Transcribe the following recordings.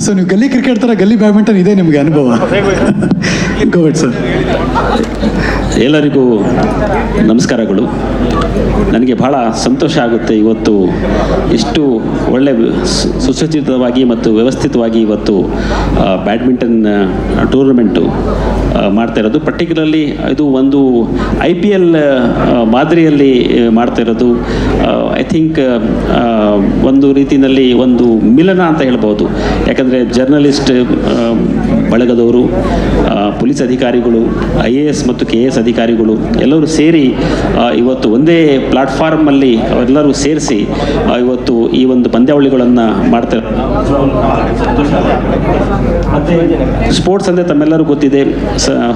So ನೀವು ಗಲ್ಲಿ cricket ಥರ ಗಲ್ಲಿ ಬ್ಯಾಡ್ಮಿಂಟನ್ ಇದೆ ನಿಮಗೆ ಅನುಭವ. ಗೋವಿಡ್ ಸರ್. ಎಲ್ಲರಿಗೂ ನಮಸ್ಕಾರಗಳು. ನನಗೆ ಬಹಳ ಸಂತೋಷ ಆಗುತ್ತೆ ಇವತ್ತು ಇಷ್ಟು ಒಳ್ಳೆ ಸುಸಜ್ಜಿತವಾಗಿ ಮತ್ತು ವ್ಯವಸ್ಥಿತವಾಗಿ ಇವತ್ತು ಬ್ಯಾಡ್ಮಿಂಟನ್ ಟೂರ್ನಮೆಂಟು ಮಾಡ್ತಾ ಇರೋದು. ಪರ್ಟಿಕ್ಯುಲರ್ಲಿ ಇದು ಒಂದು IPL ಮಾದರಿಯಲ್ಲಿ ಮಾಡ್ತಾ ಇರೋದು. ಐ ಥಿಂಕ್ ಒಂದು ರೀತಿಯಲ್ಲಿ ಒಂದು ಮಿಲನ ಅಂತ ಹೇಳ್ಬೋದು. ಯಾಕಂದರೆ ಜರ್ನಲಿಸ್ಟ್ ಬಳಗದವರು, ಪೊಲೀಸ್ ಅಧಿಕಾರಿಗಳು, IAS ಮತ್ತು KS ಅಧಿಕಾರಿಗಳು ಎಲ್ಲರೂ ಸೇರಿ ಇವತ್ತು ಒಂದೇ ಪ್ಲಾಟ್ಫಾರ್ಮಲ್ಲಿ ಅವರೆಲ್ಲರೂ ಸೇರಿಸಿ ಇವತ್ತು ಈ ಒಂದು ಪಂದ್ಯಾವಳಿಗಳನ್ನು ಮಾಡ್ತಾರೆ. ಸ್ಪೋರ್ಟ್ಸ್ ಅಂದರೆ ತಮ್ಮೆಲ್ಲರೂ ಗೊತ್ತಿದೆ,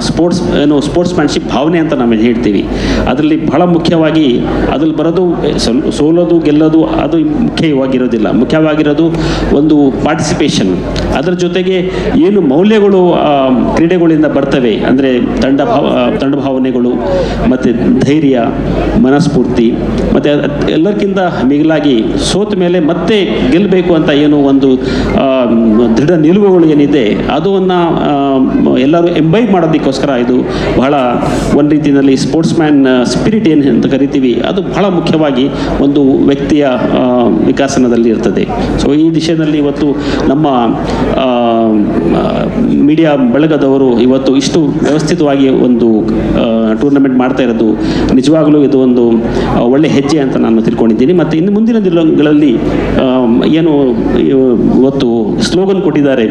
ಸ್ಪೋರ್ಟ್ಸ್ಮ್ಯಾನ್ಶಿಪ್ ಭಾವನೆ ಅಂತ ನಾವು ಹೇಳ್ತೀವಿ. ಅದರಲ್ಲಿ ಬಹಳ ಮುಖ್ಯವಾಗಿ ಅದ್ರಲ್ಲಿ ಬರೋದು ಸೋಲೋದು ಗೆಲ್ಲೋದು ಅದು ಮುಖ್ಯವಾಗಿರೋದಿಲ್ಲ. ಮುಖ್ಯವಾಗಿರೋದು ಒಂದು ಪಾರ್ಟಿಸಿಪೇಷನ್. ಅದರ ಜೊತೆಗೆ ಏನು ಮೌಲ್ಯಗಳು ಕ್ರೀಡೆಗಳಿಂದ ಬರ್ತವೆ ಅಂದರೆ ತಂಡ ಭಾವನೆಗಳು ಮತ್ತು ಧೈರ್ಯ, ಮನಸ್ಫೂರ್ತಿ, ಮತ್ತು ಎಲ್ಲರಿಗಿಂತ ಮಿಗಿಲಾಗಿ ಸೋತ ಮೇಲೆ ಮತ್ತೆ ಗೆಲ್ಲಬೇಕು ಅಂತ ಏನು ಒಂದು ದೃಢ ನಿಲುವುಗಳು ಏನಿದೆ ಅದನ್ನು ಎಲ್ಲರೂ ಎಂಬೈಬ್ ಮಾಡೋದಕ್ಕೋಸ್ಕರ ಇದು ಬಹಳ ಒಂದು ರೀತಿಯಲ್ಲಿ ಸ್ಪೋರ್ಟ್ಸ್ ಮ್ಯಾನ್ ಸ್ಪಿರಿಟ್ ಏನು ಅಂತ ಕರಿತೀವಿ ಅದು ಬಹಳ ಮುಖ್ಯವಾಗಿ ಒಂದು ವ್ಯಕ್ತಿಯ ವಿಕಾಸನದಲ್ಲಿ ಇರ್ತದೆ. ಸೊ ಈ ದಿಶೆಯಲ್ಲಿ ಇವತ್ತು ನಮ್ಮ ಮೀಡಿಯಾ ಬಳಗದವರು ಇವತ್ತು ಇಷ್ಟು ವ್ಯವಸ್ಥಿತವಾಗಿ ಒಂದು ಟೂರ್ನಮೆಂಟ್ ಮಾಡ್ತಾ ಇರೋದು ನಿಜವಾಗಲೂ ಇದು ಒಂದು ಒಳ್ಳೆ ಹೆಜ್ಜೆ ಅಂತ ನಾನು ತಿಳ್ಕೊಂಡಿದ್ದೀನಿ. ಮತ್ತು ಇನ್ನು ಮುಂದಿನ ದಿನಗಳಲ್ಲಿ ಏನು ಇವತ್ತು ಸ್ಲೋಗನ್ ಕೊಟ್ಟಿದ್ದಾರೆ,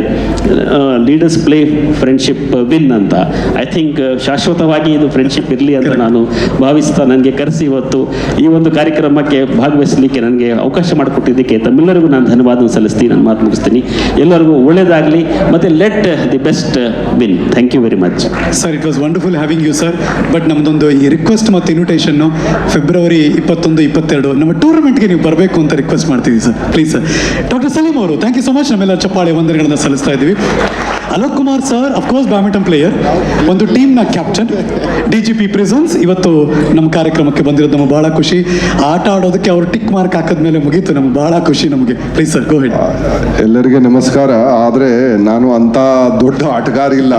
ಲೀಡರ್ಸ್ ಪ್ಲೇ ಫ್ರೆಂಡ್ಶಿಪ್ ವಿನ್ ಅಂತ. ಐ ಥಿಂಕ್ ಶಾಶ್ವತವಾಗಿ ಇದು ಫ್ರೆಂಡ್ಶಿಪ್ ಇರಲಿ ಅಂತ ನಾನು ಭಾವಿಸ್ತಾ ನನಗೆ ಕರೆಸಿ ಇವತ್ತು ಈ ಒಂದು ಕಾರ್ಯಕ್ರಮಕ್ಕೆ ಭಾಗವಹಿಸಲಿಕ್ಕೆ ನನಗೆ ಅವಕಾಶ ಮಾಡಿಕೊಟ್ಟಿದ್ದಕ್ಕೆ ತಮ್ಮೆಲ್ಲರಿಗೂ ನಾನು ಧನ್ಯವಾದ ಸಲ್ಲಿಸ್ತೀನಿ. ನಾನು ಮಾತು ಮುಗಿಸ್ತೀನಿ. ಎಲ್ಲರಿಗೂ ಒಳ್ಳೆಯದಾಗಲಿ ಮತ್ತು let the best win. Thank you very much sir. It was wonderful having you sir. But ನಮ್ಮದೊಂದು ಈ ರಿಕ್ವೆಸ್ಟ್ ಮತ್ತು ಇನ್ವಿಟೇಷನ್ನು ಫೆಬ್ರವರಿ 21, 22 ನಮ್ಮ ಟೂರ್ನಮೆಂಟ್ಗೆ ನೀವು ಬರಬೇಕು ಅಂತ ರಿಕ್ವೆಸ್ಟ್ ಮಾಡ್ತೀವಿ ಸರ್. Please sir. ಡಾಕ್ಟರ್ ಸಲೀಂ ಅವರು ಥ್ಯಾಂಕ್ ಯು ಸೊ ಮಚ್. ನಮ್ಮೆಲ್ಲ ಚಪ್ಪಾಳೆ ವಂದನೆಗಳನ್ನು ಸಲ್ಲಿಸ್ತಾ ಇದ್ದೀವಿ. Alok Kumar sir of course badminton player, ಒಂದು ಟೀಮ್ನ ಕ್ಯಾಪ್ಟನ್, DGP ಪ್ರೆಸೆನ್ಸ್ ಇವತ್ತು ನಮ್ಮ ಕಾರ್ಯಕ್ರಮಕ್ಕೆ ಬಂದಿರೋದು ನಮಗೆ ಬಹಳ ಖುಷಿ. ಆಟ ಆಡೋದಕ್ಕೆ ಅವರು ಟಿಕ್ ಮಾರ್ಕ್ ಹಾಕಿದ್ಮೇಲೆ ಮುಗೀತು, ನಮ್ಗೆ ಬಹಳ ಖುಷಿ ನಮಗೆ. Please sir go head. ಎಲ್ಲರಿಗೆ ನಮಸ್ಕಾರ. ಆದರೆ ನಾನು ಅಂಥ ದೊಡ್ಡ ಆಟಗಾರ ಇಲ್ಲ.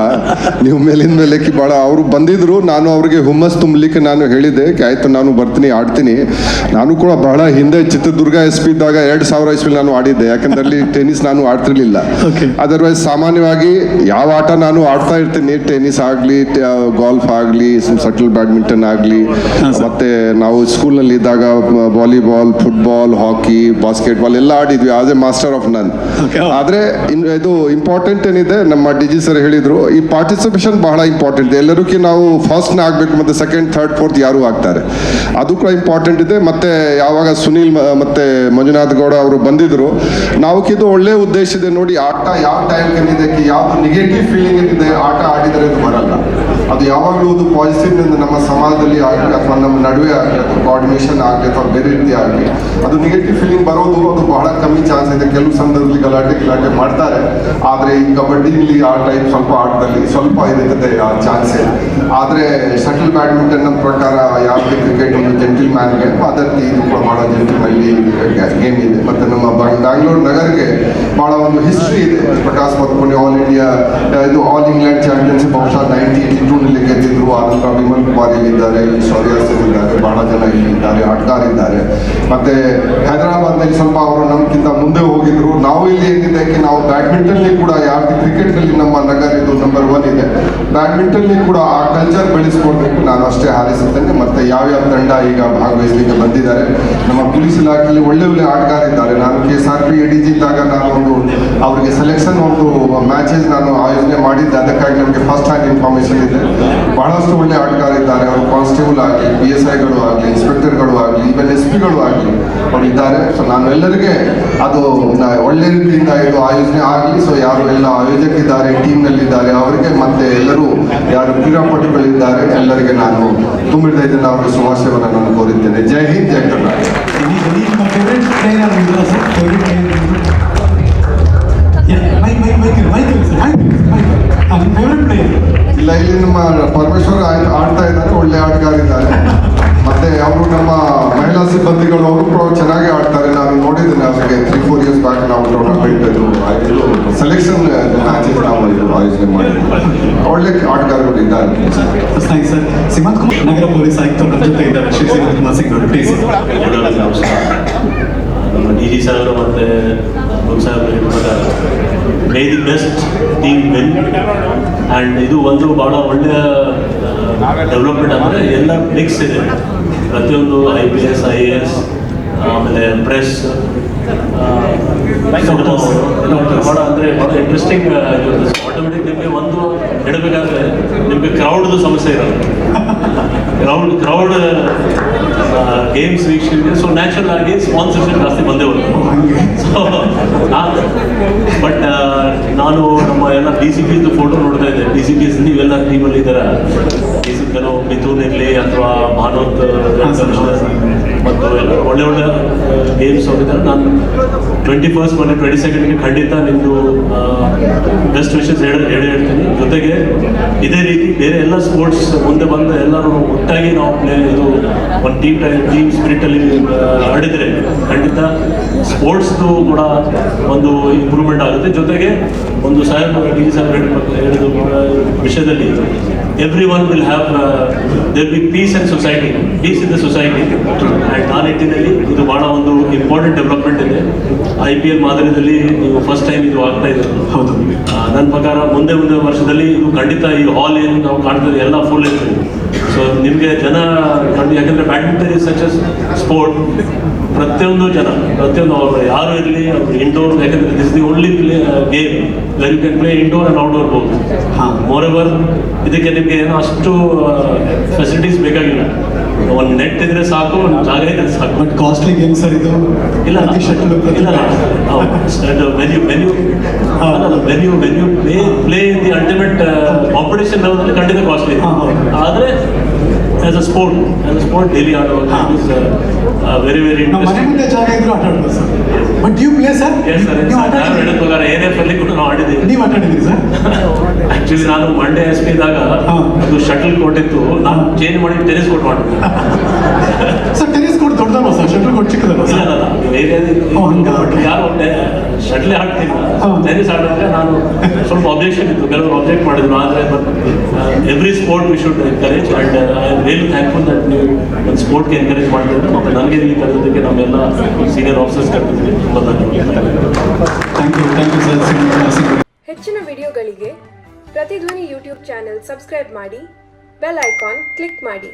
ನೀವು ಮೇಲಿನ ಮೇಲೆ ಭಾಳ ಅವರು ಬಂದಿದ್ರು, ನಾನು ಅವ್ರಿಗೆ ಹುಮ್ಮಸ್ ತುಂಬಲಿಕ್ಕೆ ನಾನು ಹೇಳಿದ್ದೆ ಆಯಿತು ನಾನು ಬರ್ತೀನಿ ಆಡ್ತೀನಿ. ನಾನು ಕೂಡ ಬಹಳ ಹಿಂದೆ ಚಿತ್ರದುರ್ಗ SP ಇದ್ದಾಗ 2000 ಇಸ್ವಿಲಿ ನಾನು ಆಡಿದ್ದೆ. ಯಾಕಂದ್ರೆ ಅಲ್ಲಿ ಟೆನ್ನಿಸ್ ನಾನು ಆಡ್ತಿರ್ಲಿಲ್ಲ. ಅದರ್ವೈಸ್ ಸಾಮಾನ್ಯವಾಗಿ ಯಾವ ಆಟ ನಾನು ಆಡ್ತಾ ಇರ್ತೀನಿ, ಟೆನ್ನಿಸ್ ಆಗಲಿ, ಗಾಲ್ಫ್ ಆಗಲಿ, ಸಟಲ್ ಬ್ಯಾಡ್ಮಿಂಟನ್ ಆಗಲಿ, ಮತ್ತೆ ನಾವು ಸ್ಕೂಲ್ನಲ್ಲಿ ಇದ್ದಾಗ ವಾಲಿಬಾಲ್, ಫುಟ್ಬಾಲ್, ಹಾಕಿ, ಬಾಸ್ಕೆಟ್ಬಾಲ್ ಎಲ್ಲ ಆಡಿದ್ವಿ ಆಸ್ ಎ ಮಾಸ್ಟರ್ ಆಫ್ ನನ್. ಆದರೆ ಇದು ಇಂಪಾರ್ಟೆಂಟ್ ಏನಿದೆ, ನಮ್ಮ DG ಸರ್ ಹೇಳಿದ್ರು, ಈ ಪಾರ್ಟಿಸಿಪೇಷನ್ ಬಹಳ ಇಂಪಾರ್ಟೆಂಟ್. ಎಲ್ಲರಿಗೂ ನಾವು ಫಸ್ಟ್ನ ಆಗಬೇಕು, ಮತ್ತು ಸೆಕೆಂಡ್, ಥರ್ಡ್, ಫೋರ್ತ್ ಯಾರು ಆಗ್ತಾರೆ ಅದು ಕೂಡ ಇಂಪಾರ್ಟೆಂಟ್ ಇದೆ. ಮತ್ತೆ ಯಾವಾಗ ಸುನೀಲ್ ಮತ್ತೆ ಮಂಜುನಾಥ್ ಗೌಡ ಅವರು ಬಂದಿದ್ರು, ನಾವಕ್ಕಿದು ಒಳ್ಳೆ ಉದ್ದೇಶ ಇದೆ ನೋಡಿ. ಆಟ ಯಾವ ಟೈಮ್ ಏನಿದೆ, ಯಾವ್ದು ನೆಗೆಟಿವ್ ಫೀಲಿಂಗ್ ಏನಿದೆ ಆಟ ಆಡಿದರೆ ಅದು ಬರಲ್ಲ. ಅದು ಯಾವಾಗಲೂ ಒಂದು ಪಾಸಿಟಿವ್ ನಮ್ಮ ಸಮಾಜದಲ್ಲಿ ಆಗಲಿ ಅಥವಾ ನಮ್ಮ ನಡುವೆ ಆಗಲಿ ಅಥವಾ ಕೋಆರ್ಡಿನೇಷನ್ ಆಗಲಿ ಅಥವಾ ಬೇರೆ ರೀತಿ ಆಗಲಿ ಅದು ನೆಗೆಟಿವ್ ಫೀಲಿಂಗ್ ಬರೋದು ಅದು ಬಹಳ ಕಮ್ಮಿ ಚಾನ್ಸ್ ಇದೆ. ಕೆಲವು ಸಂದರ್ಭದಲ್ಲಿ ಗಲಾಟೆ ಮಾಡ್ತಾರೆ. ಆದರೆ ಈ ಕಬಡ್ಡಿಲಿ ಆ ಟೈಪ್ ಸ್ವಲ್ಪ ಆಟದಲ್ಲಿ ಸ್ವಲ್ಪ ಇರುತ್ತದೆ ಆ ಚಾನ್ಸ್. ಆದರೆ ಶಟಲ್ ಬ್ಯಾಡ್ಮಿಂಟನ್ ನಮ್ಮ ಪ್ರಕಾರ ಯಾವುದೇ ಕ್ರಿಕೆಟ್ ಒಂದು ಜೆಂಟಿಲ್ ಮ್ಯಾನ್ಗೆ ಅದಕ್ಕೆ ಇದು ಕೂಡ ಬಹಳ ಜೆಂಟಿಲ್ ಮೈಲಿ ಗೇಮ್ ಇದೆ. ಮತ್ತು ನಮ್ಮ ಬ್ಯಾಂಗ್ಳೂರು ನಗರಕ್ಕೆ ಬಹಳ ಒಂದು ಹಿಸ್ಟ್ರಿ ಇದೆ. ಪ್ರಕಾಶ್ ಪತ್ಪುಣೆ ಆಲ್ ಇಂಡಿಯಾ ಇದು ಆಲ್ ಇಂಗ್ಲೆಂಡ್ ಚಾಂಪಿಯನ್ಶಿಪ್ ಬಹುಶಃ 1982 ಗೆದ್ದಿದ್ರು. ಆನಂತರ ವಿಮಲ್ ಕುಮಾರ್ ಇಲ್ಲಿದ್ದಾರೆ, ಶೌರ್ಯ ಸರ್ ಇದ್ದಾರೆ, ಬಹಳ ಜನ ಇಲ್ಲಿದ್ದಾರೆ, ಆಟಗಾರಿದ್ದಾರೆ. ಮತ್ತೆ ಹೈದರಾಬಾದ್ನಲ್ಲಿ ಸ್ವಲ್ಪ ಅವರು ನಮ್ಗಿಂತ ಮುಂದೆ ಹೋಗಿದ್ರು. ನಾವು ಇಲ್ಲಿ ಏನಿದೆ ನಾವು ಬ್ಯಾಡ್ಮಿಂಟನ್ಲಿ ಕೂಡ ಯಾವ್ದು ಕ್ರಿಕೆಟ್ನಲ್ಲಿ ನಮ್ಮ ನಗರ ಇದು ನಂಬರ್ 1 ಇದೆ. ಬ್ಯಾಡ್ಮಿಂಟನ್ಲಿ ಕೂಡ ಆ ಕಲ್ಚರ್ ಬೆಳೆಸ್ಕೊಡ್ಬೇಕು ನಾನು ಅಷ್ಟೇ ಹಾರೈಸುತ್ತೇನೆ. ಮತ್ತೆ ಯಾವ್ಯಾವ ತಂಡ ಈಗ ಭಾಗವಹಿಸಲಿಕ್ಕೆ ಬಂದಿದ್ದಾರೆ, ನಮ್ಮ ಪೊಲೀಸ್ ಇಲಾಖೆಯಲ್ಲಿ ಒಳ್ಳೆ ಆಟಗಾರಿದ್ದಾರೆ. ನಾನು KSRP ADG ಇದ್ದಾಗ ನಾನು ಒಂದು ಅವರಿಗೆ ಸೆಲೆಕ್ಷನ್ ಒಂದು ಮ್ಯಾಚಸ್ ನಾನು ಆಯೋಜನೆ ಮಾಡಿದ್ದೆ. ಅದಕ್ಕಾಗಿ ನಮಗೆ ಫಸ್ಟ್ ಹ್ಯಾಂಡ್ ಇನ್ಫಾರ್ಮೇಶನ್ ಇದೆ. ಬಹಳಷ್ಟು ಒಳ್ಳೆ ಆಟಗಾರಿದ್ದಾರೆ. ಅವರು ಕಾನ್ಸ್ಟೇಬಲ್ ಆಗಲಿ, PSIಗಳು ಆಗಲಿ, ಇನ್ಸ್ಪೆಕ್ಟರ್ಗಳು ಆಗಲಿ, ಈವನ್ SP ಗಳು ಆಗಲಿ ಅವರು ಇದ್ದಾರೆ. ಸೊ ನಾನು ಎಲ್ಲರಿಗೆ ಅದು ಒಳ್ಳೆ ರೀತಿಯಿಂದ ಇದು ಆಯೋಜನೆ ಆಗಲಿ. ಸೊ ಯಾರು ಎಲ್ಲ ಆಯೋಜಕರಿದ್ದಾರೆ, ಟೀಮ್ನಲ್ಲಿದ್ದಾರೆ ಅವರಿಗೆ, ಮತ್ತೆ ಎಲ್ಲರೂ ಯಾರು ಕ್ರೀಡಾಪಟುಗಳಿದ್ದಾರೆ ಎಲ್ಲರಿಗೆ ನಾನು ತುಂಬಿದ ಇದನ್ನು ಅವರಿಗೆ ಶುಭಾಶಯವನ್ನು ನಾನು ಕೋರಿದ್ದೇನೆ. ಜೈ ಹಿಂದ್, ಜೈ ಕರ್ನಾಟಕ. ಇಲ್ಲ, ಇಲ್ಲಿ ನಮ್ಮ ಪರಮೇಶ್ವರ್ ಆಡ್ತಾ ಇದ್ದಾರೆ, ಒಳ್ಳೆ ಆಟಗಾರಿದ್ದಾರೆ. ಮತ್ತೆ ಅವರು ನಮ್ಮ ಮಹಿಳಾ ಸಿಬ್ಬಂದಿಗಳು ಅವರು ಕೂಡ ಚೆನ್ನಾಗಿ ಆಡ್ತಾರೆ. ನಾನು ನೋಡಿದ್ದೀನಿ ಅವರಿಗೆ 3-4 years ಬ್ಯಾಕ್ ನಾವು ಟೂರ್ನಮೆಂಟ್ ಸೆಲೆಕ್ಷನ್ ಮ್ಯಾಚಸ್ ನಾವು ಇದು ಆಯೋಜನೆ ಮಾಡಿದ್ವಿ. ಒಳ್ಳೆ ಆಟಗಾರರು ಇದ್ದಾರೆ. Nice sir. ಸಿಮಾಂತ್ ಕುಮಾರ್ ನಗರ ಪೊಲೀಸ್ ಆಯುಕ್ತರು ನಮ್ಮ ಜೊತೆ ಇದ್ದಾರೆ. ಶ್ರೀ ಸಿಮಾಂತ್ ಕುಮಾರ್ ಸಿಂಗ್ ಅವರು ಪ್ಲೀಸ್. ಎಲ್ಲರಿಗೂ ನಮಸ್ಕಾರ. ನಮ್ಮ ಡಿ ಜಿ ಸಾಹೇಬರು ಮತ್ತು ಗುರು ಸಾಹೇಬರು ಹೇಳ್ತಾರೆ May the best team win. And ಇದು ಒಂದು ಭಾಳ ಒಳ್ಳೆಯ ಡೆವಲಪ್ಮೆಂಟ್ ಅಂದರೆ ಎಲ್ಲ ಮಿಕ್ಸ್ ಇದೆ. ಪ್ರತಿಯೊಂದು IPS IAS ಆಮೇಲೆ ಪ್ರೆಸ್ ಭಾಳ ಅಂದರೆ ಭಾಳ ಇಂಟ್ರೆಸ್ಟಿಂಗ್ ಆಟೋಮೆಟಿಕ್. ನಿಮಗೆ ಒಂದು ಹೇಳಬೇಕಾದ್ರೆ ನಿಮಗೆ ಕ್ರೌಡ್ದು ಸಮಸ್ಯೆ ಇರೋದು. ಕ್ರೌಡ್ ಗೇಮ್ಸ್ ವೀಕ್ಷಣೆ ಸೊ ನ್ಯಾಚುರಲ್ ಆಗಿ ಸ್ಪಾನ್ಸರ್ಶಿಪ್ ಜಾಸ್ತಿ ಬಂದೇ ಹೋಗ್ತದೆ. ಸೊ ಬಟ್ ನಾನು ನಮ್ಮ ಎಲ್ಲ DCP's ಫೋಟೋ ನೋಡ್ತಾ ಇದ್ದೆ. DCP's ನೀವೆಲ್ಲ ಟೀಮಲ್ಲಿ ಇದ್ದಾರೆ. ಕೆಲವು ಮಿಥುನ್ ಇರಲಿ ಅಥವಾ ಭಾನೋತ್ ಮತ್ತು ಎಲ್ಲ ಒಳ್ಳೆ ಒಳ್ಳೆ ಗೇಮ್ಸ್ ಹೋಗಿದ್ದಾರೆ. ನಾನು 21st ಮತ್ತು 22nd ಖಂಡಿತ ನಿಮ್ಮದು ಬೆಸ್ಟ್ ವಿಷಸ್ ಹೇಳ್ತೀನಿ. ಜೊತೆಗೆ ಇದೇ ರೀತಿ ಬೇರೆ ಎಲ್ಲ ಸ್ಪೋರ್ಟ್ಸ್ ಮುಂದೆ ಬಂದು ಎಲ್ಲರೂ ಒಟ್ಟಾಗಿ ನಾವು ಇದು ಒಂದು ಟೀಮ್ ಸ್ಪಿರಿಟಲ್ಲಿ ಆಡಿದರೆ ಖಂಡಿತ ಸ್ಪೋರ್ಟ್ಸ್ದು ಕೂಡ ಒಂದು ಇಂಪ್ರೂವ್ಮೆಂಟ್ ಆಗುತ್ತೆ. ಜೊತೆಗೆ ಒಂದು ಡಿ ಹೇಳಿದ ವಿಷಯದಲ್ಲಿ every one will have there be peace and society, peace in the society. And ಆ ನಿಟ್ಟಿನಲ್ಲಿ ಇದು ಭಾಳ ಒಂದು ಇಂಪಾರ್ಟೆಂಟ್ ಡೆವಲಪ್ಮೆಂಟ್ ಇದೆ. IPL ಮಾದರಿಯಲ್ಲಿ ನೀವು ಫಸ್ಟ್ ಟೈಮ್ ಇದು ಆಗ್ತಾ ಇದೆ. ಹೌದು. ನನ್ನ ಪ್ರಕಾರ ಮುಂದೆ ವರ್ಷದಲ್ಲಿ ಇದು ಖಂಡಿತ ಈ ಹಾಲ್ ಏನು ನಾವು ಕಾಣ್ತದೆ ಎಲ್ಲ ಫುಲ್ ಇರ್ತದೆ. ಸೊ ನಿಮಗೆ ಜನ ಯಾಕಂದರೆ badminton is such as sport. ಪ್ರತಿಯೊಂದು ಅವರು ಯಾರು ಇರಲಿ ಅವರು ಇಂಡೋರ್, ಯಾಕಂದರೆ this the only game where you can play indoor and outdoor both. Moreover ಇದಕ್ಕೆ ನಿಮಗೆ ಏನೋ ಅಷ್ಟು ಫೆಸಿಲಿಟೀಸ್ ಬೇಕಾಗಿಲ್ಲ. ಒಂದು ನೆಟ್ ಇದ್ರೆ ಸಾಕು, ಒಂದು ಜಾಗ ಇದ್ರೆ ಸಾಕು. ಬಟ್ ಕಾಸ್ಟ್ಲಿ ಗೇಮ್ ಸರ್ ಇದು. ಇಲ್ಲ when you play in the ultimate competition level ಖಂಡಿತ ಕಾಸ್ಟ್ಲಿ. ಆದರೆ ಆಸ್ ಅ ಸ್ಪೋರ್ಟ್ ಡೈಲಿ ಆಡುವಾಗ ವೆರಿ ನಮ್ಮ ಮನೆ ಮುಂದೆ ಜಾಗ ಇದ್ರು ಆಟ ಆಡ್ಬೋದು sir. But you play sir. ಹೇಳಿದ ಪ್ರಕಾರ ANF ಅಲ್ಲಿ ಕೂಡ ನಾವು ಆಡಿದ್ದೀವಿ. ನೀವು ಆಟ ಆಡಿದ್ದೀರಿ ಸರ್? ಆಕ್ಚುಲಿ ನಾನು ಮಂಡ್ಯ SP ಇದ್ದಾಗ ಅದು ಶಟಲ್ ಕೋರ್ಟ್ ಇತ್ತು. ನಾನು ಚೇಂಜ್ ಮಾಡಿ ಟೆನಿಸ್ ಕೋರ್ಟ್ ಮಾಡಿದ್ದೆ. ಸರ್ ಟೆನಿಸ್ ಕೋರ್ಟ್ ದೊಡ್ಡದಲ್ವ ಸರ್? ಶಟಲ್ ಕೋರ್ಟ್ ಚಿಕ್ಕದಲ್ವ ಸರ್? ಯಾರು ಶಟ್ಲೇ ಆಡ್ತಿಲ್ಲ. ಟೆನಿಸ್ ಆಡಿದ್ರೆ ನಾನು ಸ್ವಲ್ಪ ಅಬ್ಜೆಕ್ಷನ್ ಇತ್ತು, ಕೆಲವರು ಅಬ್ಜೆಕ್ಟ್ ಮಾಡಿದ್ರು. ಆದರೆ but every sport we should encourage. And I am really thankful that ನೀವು ಒಂದು ಸ್ಪೋರ್ಟ್ಗೆ ಎನ್ಕರೇಜ್ ಮಾಡಿದ್ರೆ. ಮತ್ತು ನನಗೆ ಇಲ್ಲಿ ಕರೆದೋದಕ್ಕೆ ನಮ್ಮೆಲ್ಲ ಸೀನಿಯರ್ ಆಫೀಸರ್ಸ್ ಕರೆದಿದ್ವಿ. ತುಂಬ ಥ್ಯಾಂಕ್ ಯು ಸರ್. ಹೆಚ್ಚಿನ ವಿಡಿಯೋಗಳಿಗೆ ಪ್ರತಿಧ್ವನಿ ಯೂಟ್ಯೂಬ್ ಚಾನೆಲ್ ಸಬ್ಸ್ಕ್ರೈಬ್ ಮಾಡಿ, ಬೆಲ್ ಐಕಾನ್ ಕ್ಲಿಕ್ ಮಾಡಿ.